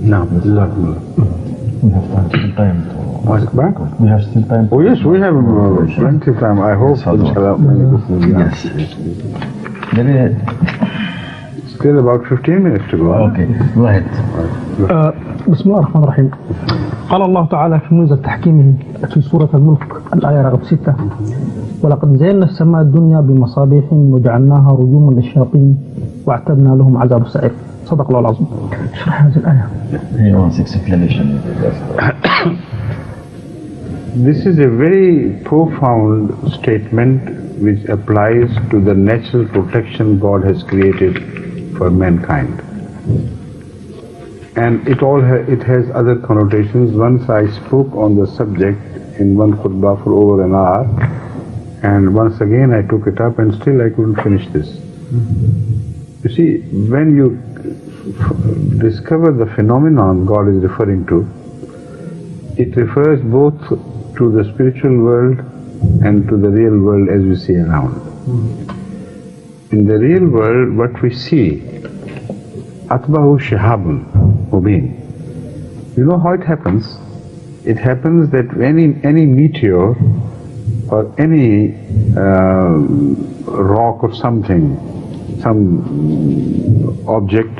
No, Jazakumullah. We have still time to... What? We have still time. Oh yes, we have plenty of time. I hope, inshallah, many questions will be Yes. answered. Maybe... Still about 15 minutes to go. Okay, go ahead. بسم الله الرحمن الرحيم. قال الله تعالى في موجز تحكيمه في سورة الملك الآية رقم 6: ولقد زينا السماء الدنيا بمصابيح وجعلناها رجوما للشياطين واعتدنا لهم عذاب السعير. صدق الله العظيم. اشرح هذه الآية. He wants explanation. This is a very profound statement which applies to the natural protection God has created for mankind. And it has other connotations. Once I spoke on the subject in one khutbah for over an hour, and once again I took it up and still I couldn't finish this. You see, when you discover the phenomenon God is referring to, it refers both to the spiritual world and to the real world as we see around. In the real world, what we see, atbahu shihabun mubin. You know how it happens? It happens that any meteor or any rock or something, some object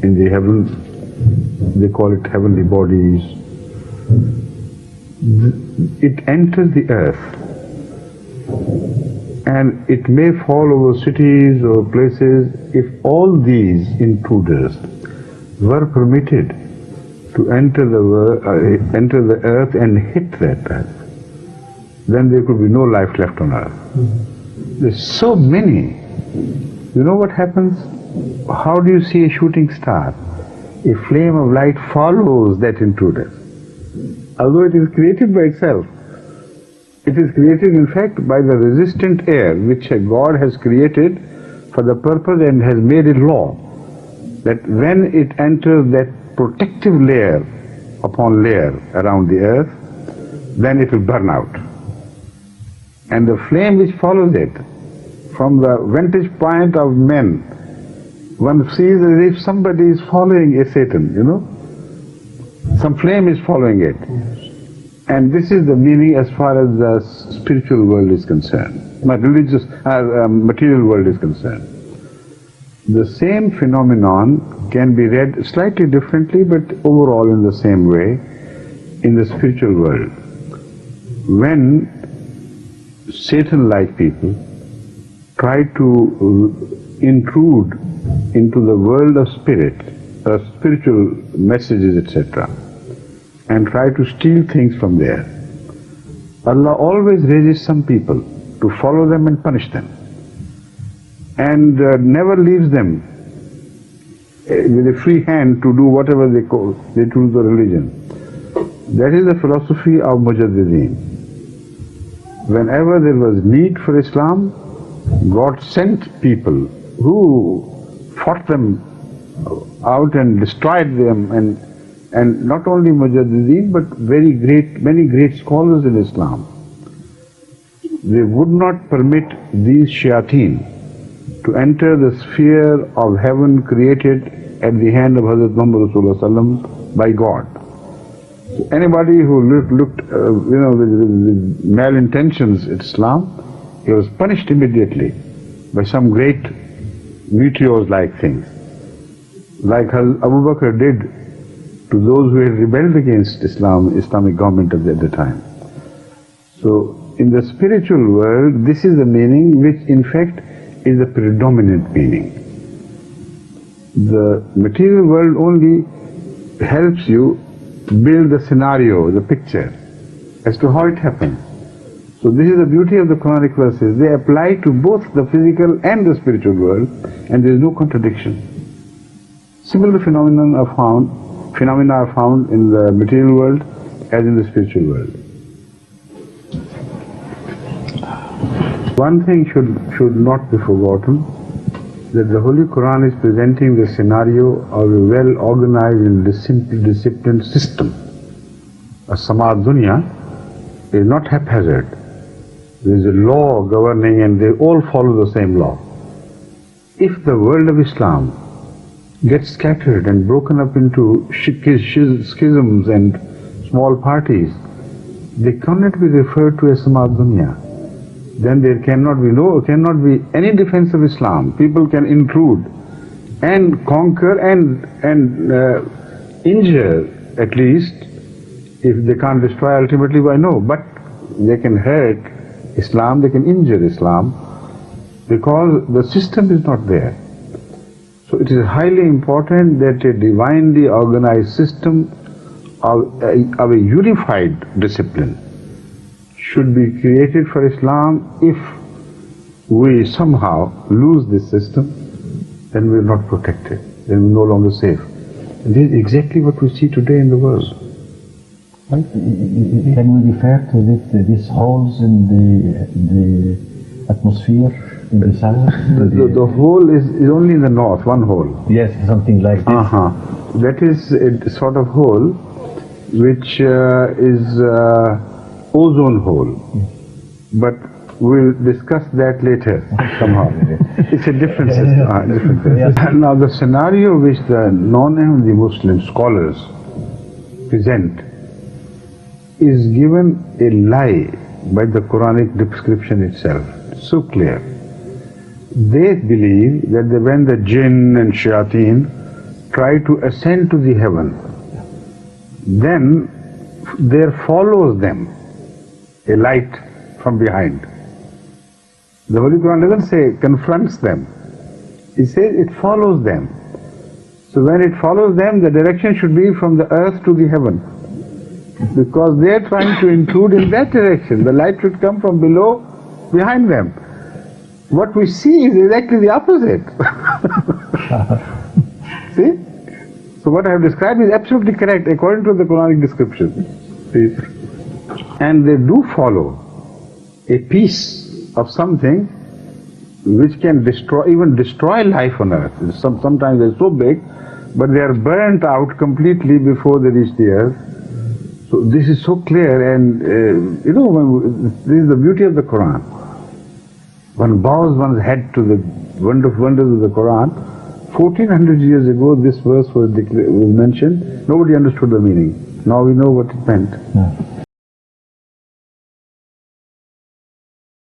in the heaven, they call it heavenly bodies, it enters the earth and it may fall over cities or places. If all these intruders were permitted to enter the earth and hit that earth, then there could be no life left on earth. There's so many. You know what happens? How do you see a shooting star? A flame of light follows that intruder. Although it is created by itself, it is created in fact by the resistant air which God has created for the purpose and has made it law, that when it enters that protective layer upon layer around the earth, then it will burn out. And the flame which follows it, from the vantage point of men, one sees as if somebody is following a Satan, you know. Some flame is following it. And this is the meaning as far as the spiritual world is concerned, material world is concerned. The same phenomenon can be read slightly differently, but overall in the same way in the spiritual world. When Satan-like people try to intrude into the world of spirit, spiritual messages, etc., and try to steal things from there, Allah always raises some people to follow them and punish them, and never leaves them with a free hand to do whatever they choose the religion. That is the philosophy of Mujaddideen. Whenever there was need for Islam, God sent people who fought them out and destroyed them, and not only Mujaddideen, but many great scholars in Islam. They would not permit these shayateen to enter the sphere of heaven created at the hand of Hazrat Muhammad Rasulullah by God. So anybody who looked with malintentions at Islam, he was punished immediately by some great meteors-like things, like Abu Bakr did to those who had rebelled against Islamic government at the time. So in the spiritual world, this is the meaning which in fact is the predominant meaning. The material world only helps you build the scenario, the picture, as to how it happens. So this is the beauty of the Quranic verses. They apply to both the physical and the spiritual world, and there is no contradiction. Similar phenomena are found in the material world as in the spiritual world. One thing should not be forgotten, that the Holy Quran is presenting the scenario of a well-organized and disciplined system. A Samad Dunya is not haphazard. There is a law governing and they all follow the same law. If the world of Islam get scattered and broken up into schisms and small parties, they cannot be referred to as Samad Dunya. Then there cannot be any defense of Islam. People can intrude and conquer and injure at least. If they can't destroy ultimately, why no? But they can hurt Islam, they can injure Islam, because the system is not there. So it is highly important that a divinely organized system of a unified discipline should be created for Islam. If we somehow lose this system, then we are not protected, then we are no longer safe. And this is exactly what we see today in the world. Right? Can we refer to these holes in the atmosphere, in the sun? The hole is only in the north, one hole. Yes, something like this. That is a sort of hole which is ozone hole. But we'll discuss that later somehow. It's a different system. Now the scenario which the non-Ahmadi Muslim scholars present is given a lie by the Quranic description itself. So clear. They believe that when the jinn and shayateen try to ascend to the heaven, then there follows them a light from behind. The Holy Quran doesn't say confronts them. It says it follows them. So when it follows them, the direction should be from the earth to the heaven, because they are trying to intrude in that direction. The light should come from below, behind them. What we see is exactly the opposite. See? So what I have described is absolutely correct according to the Quranic description. See? And they do follow a piece of something which can even destroy life on earth. Sometimes they're so big, but they are burnt out completely before they reach the earth. So this is so clear, and this is the beauty of the Quran. One bows one's head to the wonders of the Quran. 1400 years ago this verse was mentioned. Nobody understood the meaning. Now we know what it meant.